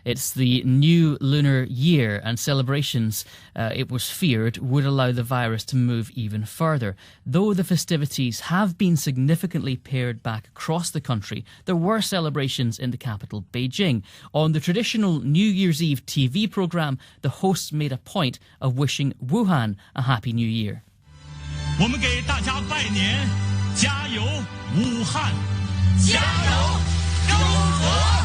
It's the new lunar year, and celebrations, it was feared, would allow the virus to move even further. Though the festivities have been significantly pared back across the country, there were celebrations in the capital, Beijing. On the traditional New Year's Eve TV programme, the hosts made a point of wishing Wuhan a Happy New Year. 我们给大家拜年，加油，武汉！加油，中国！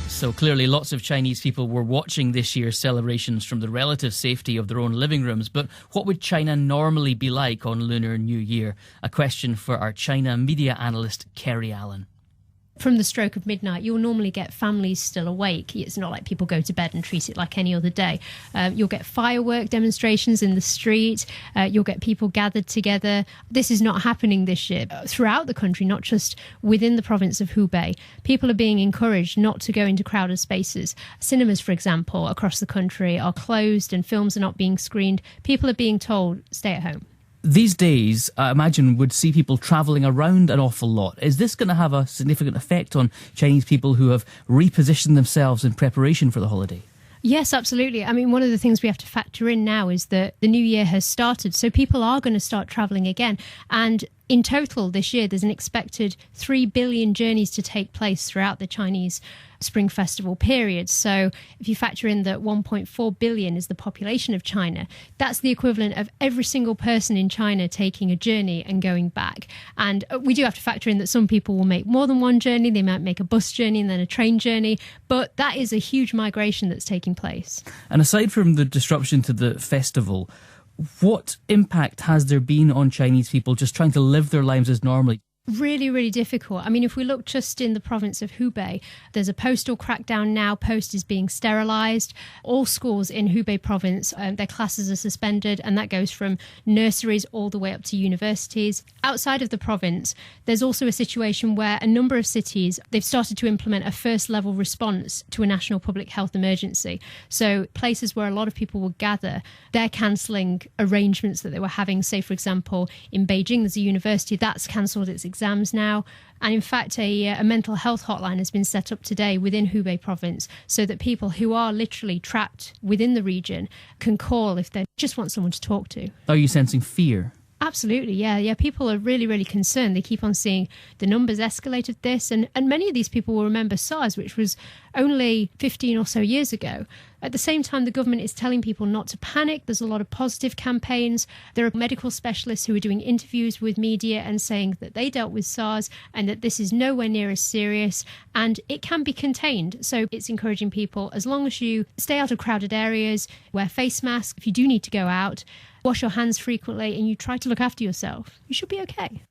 So clearly lots of Chinese people were watching this year's celebrations from the relative safety of their own living rooms. But what would China normally be like on Lunar New Year? A question for our China media analyst, Kerry Allen. From the stroke of midnight, you'll normally get families still awake. It's not like people go to bed and treat it like any other day. You'll get firework demonstrations in the street. You'll get people gathered together. This is not happening this year throughout the country, not just within the province of Hubei. People are being encouraged not to go into crowded spaces. Cinemas, for example, across the country are closed and films are not being screened. People are being told, stay at home. These days, I imagine, would see people travelling around an awful lot. Is this going to have a significant effect on Chinese people who have repositioned themselves in preparation for the holiday? Yes, absolutely. I mean, one of the things we have to factor in now is that the new year has started, so people are going to start travelling again. And in total this year, there's an expected 3 billion journeys to take place throughout the Chinese Spring Festival period. So if you factor in that 1.4 billion is the population of China, that's the equivalent of every single person in China taking a journey and going back. And we do have to factor in that some people will make more than one journey. They might make a bus journey and then a train journey. But that is a huge migration that's taking place. And aside from the disruption to the festival, what impact has there been on Chinese people just trying to live their lives as normally? Really, really difficult. I mean, if we look just in the province of Hubei, there's a postal crackdown now. Post is being sterilised. All schools in Hubei province, their classes are suspended, and that goes from nurseries all the way up to universities. Outside of the province, there's also a situation where a number of cities, they've started to implement a first-level response to a national public health emergency. So places where a lot of people will gather, they're cancelling arrangements that they were having. Say, for example, in Beijing, there's a university that's cancelled its exams now. And in fact, a mental health hotline has been set up today within Hubei province so that people who are literally trapped within the region can call if they just want someone to talk to. Are you sensing fear? Absolutely, yeah. People are really, really concerned. They keep on seeing the numbers escalate of this. And many of these people will remember SARS, which was only 15 or so years ago. At the same time, the government is telling people not to panic. There's a lot of positive campaigns. There are medical specialists who are doing interviews with media and saying that they dealt with SARS and that this is nowhere near as serious and it can be contained. So it's encouraging people, as long as you stay out of crowded areas, wear face masks if you do need to go out, wash your hands frequently, and you try to look after yourself, you should be okay.